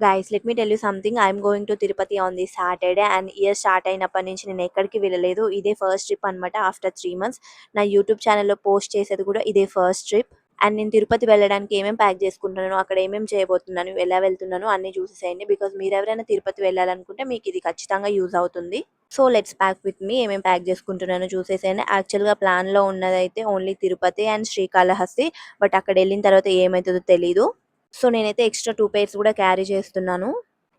Guys let me tell you something. I'm going to Tirupati on the Saturday and year start అయినప్పటి నుంచి నేను ఎక్కడికి వెళ్ళలేదు. ఇదే ఫస్ట్ ట్రిప్ అనమాట ఆఫ్టర్ 3 months. నా యూట్యూబ్ ఛానల్లో పోస్ట్ చేసేది కూడా ఇదే ఫస్ట్ ట్రిప్. అండ్ నేను తిరుపతి వెళ్ళడానికి ఏమేమి ప్యాక్ చేసుకుంటున్నాను, అక్కడ ఏమేమి చేయబోతున్నాను, ఎలా వెళ్తున్నాను అన్నీ చూసేసేయండి. బికాజ్ మీరు ఎవరైనా తిరుపతి వెళ్ళాలనుకుంటే మీకు ఇది ఖచ్చితంగా యూజ్ అవుతుంది. So let's pack with me. ఏమేమి ప్యాక్ చేసుకుంటున్నానో చూసేసేయండి. యాక్చువల్గా ప్లాన్లో ఉన్నదైతే only Tirupati and Srikalahasti. But అక్కడ వెళ్ళిన తర్వాత ఏమవుతుందో తెలీదు. సో నేనైతే ఎక్స్ట్రా 2 pairs కూడా క్యారీ చేస్తున్నాను.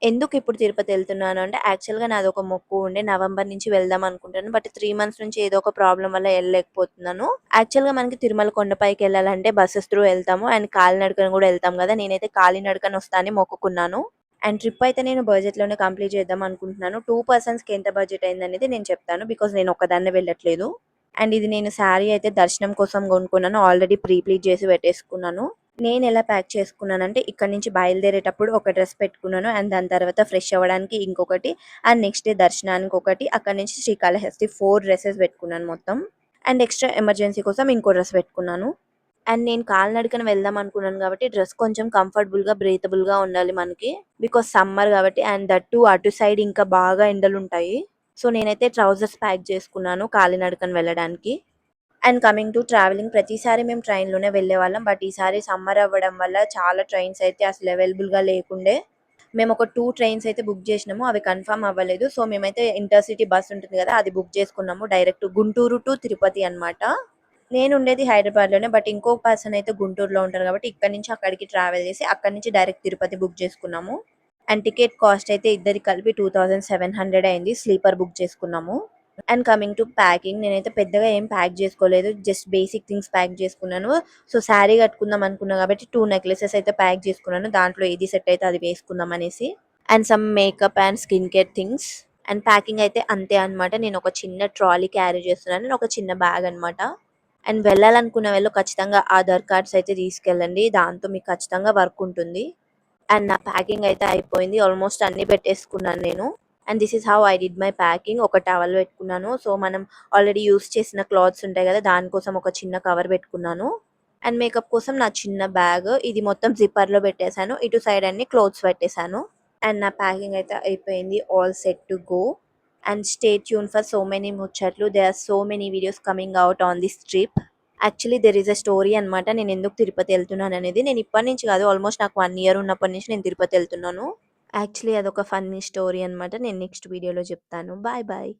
ఎందుకు ఇప్పుడు తిరుపతి వెళ్తున్నాను అంటే యాక్చువల్గా నాది ఒక మొక్కు ఉండే నవంబర్ నుంచి వెళ్దాం అనుకుంటాను. బట్ 3 months నుంచి ఏదో ఒక ప్రాబ్లం వల్ల వెళ్ళలేకపోతున్నాను. యాక్చువల్గా మనకి తిరుమల కొండపైకి వెళ్ళాలంటే బస్సెస్ త్రూ వెళ్తాము అండ్ కాలినడకన కూడా వెళ్తాం కదా. నేనైతే కాలినడకన వస్తానని మొక్కుకున్నాను. అండ్ ట్రిప్ అయితే నేను బడ్జెట్లోనే కంప్లీట్ చేద్దాం అనుకుంటున్నాను. 2 personsకి ఎంత బడ్జెట్ అయిందనేది నేను చెప్తాను. బికాజ్ నేను ఒకదాన్నే వెళ్ళట్లేదు. అండ్ ఇది నేను శారీ అయితే దర్శనం కోసం కొనుక్కున్నాను. ఆల్రెడీ ప్లీట్ చేసి పెట్టేసుకున్నాను. నేను ఎలా ప్యాక్ చేసుకున్నానంటే ఇక్కడ నుంచి బయలుదేరేటప్పుడు ఒక డ్రెస్ పెట్టుకున్నాను అండ్ దాని తర్వాత ఫ్రెష్ అవ్వడానికి ఇంకొకటి అండ్ నెక్స్ట్ డే దర్శనానికి ఒకటి, అక్కడ నుంచి శ్రీకాళహస్తి 4 dresses పెట్టుకున్నాను మొత్తం. అండ్ ఎక్స్ట్రా ఎమర్జెన్సీ కోసం ఇంకో డ్రెస్ పెట్టుకున్నాను. అండ్ నేను కాలినడకన వెళ్దాం అనుకున్నాను కాబట్టి డ్రెస్ కొంచెం కంఫర్టబుల్గా బ్రీతబుల్గా ఉండాలి మనకి. బికాస్ సమ్మర్ కాబట్టి అండ్ దట్టు అటు సైడ్ ఇంకా బాగా ఎండలు ఉంటాయి. సో నేనైతే ట్రౌజర్స్ ప్యాక్ చేసుకున్నాను కాలినడకన వెళ్ళడానికి. అండ్ కమింగ్ టు ట్రావెలింగ్, ప్రతిసారి మేము ట్రైన్లోనే వెళ్ళేవాళ్ళం. బట్ ఈసారి సమ్మర్ అవ్వడం వల్ల చాలా ట్రైన్స్ అయితే అసలు అవైలబుల్గా లేకుండే. మేము ఒక 2 trains అయితే బుక్ చేసినాము, అవి కన్ఫర్మ్ అవ్వలేదు. సో మేమైతే ఇంటర్సిటీ బస్ ఉంటుంది కదా అది బుక్ చేసుకున్నాము, డైరెక్ట్ గుంటూరు టు తిరుపతి అనమాట. నేను ఉండేది హైదరాబాద్లోనే బట్ ఇంకో పర్సన్ అయితే గుంటూరులో ఉంటారు కాబట్టి ఇక్కడ నుంచి అక్కడికి ట్రావెల్ చేసి అక్కడ నుంచి డైరెక్ట్ తిరుపతి బుక్ చేసుకున్నాము. అండ్ టికెట్ కాస్ట్ అయితే ఇద్దరికి కలిపి 2700 అయింది. స్లీపర్ బుక్ చేసుకున్నాము. అండ్ కమింగ్ టు ప్యాకింగ్, నేనైతే పెద్దగా ఏం ప్యాక్ చేసుకోలేదు, జస్ట్ బేసిక్ థింగ్స్ ప్యాక్ చేసుకున్నాను. సో శారీ కట్టుకుందాం అనుకున్నా కాబట్టి 2 necklaces అయితే ప్యాక్ చేసుకున్నాను. దాంట్లో ఏది సెట్ అయితే అది వేసుకుందాం అనేసి. And some makeup and skin care things. And packing అయితే అంతే అనమాట. నేను ఒక చిన్న ట్రాలీ క్యారీ చేస్తున్నాను అండ్ ఒక చిన్న బ్యాగ్ అనమాట. అండ్ వెళ్ళాలనుకున్న వాళ్ళు ఖచ్చితంగా ఆధార్ కార్డ్స్ అయితే తీసుకెళ్ళండి, దాంతో మీకు ఖచ్చితంగా వర్క్ ఉంటుంది. అండ్ నా ప్యాకింగ్ అయితే అయిపోయింది, ఆల్మోస్ట్ అన్నీ పెట్టేసుకున్నాను నేను. And this is how I did my packing. ఒక టవల్ పెట్టుకున్నాను. సో మనం ఆల్రెడీ యూస్ చేసిన క్లాత్స్ ఉంటాయి కదా దానికోసం ఒక చిన్న కవర్ పెట్టుకున్నాను. అండ్ మేకప్ కోసం నా చిన్న బ్యాగ్, ఇది మొత్తం జిప్పర్లో పెట్టేశాను. ఇటు సైడ్ అన్ని క్లోత్స్ పెట్టేశాను. అండ్ నా ప్యాకింగ్ అయితే అయిపోయింది, all set to go. And stay tune for so many ముచ్చట్లు. They are so many videos coming out on this trip. Actually there is a story అనమాట, నేను ఎందుకు తిరుపతి వెళ్తున్నాను అనేది. నేను ఇప్పటి నుంచి కాదు, ఆల్మోస్ట్ నాకు 1 year ఉన్నప్పటి నుంచి నేను తిరుపతి వెళ్తున్నాను. యాక్చువల్లీ అదొక ఫన్నీ స్టోరీ అనమాట, నేను నెక్స్ట్ వీడియోలో చెప్తాను. Bye bye.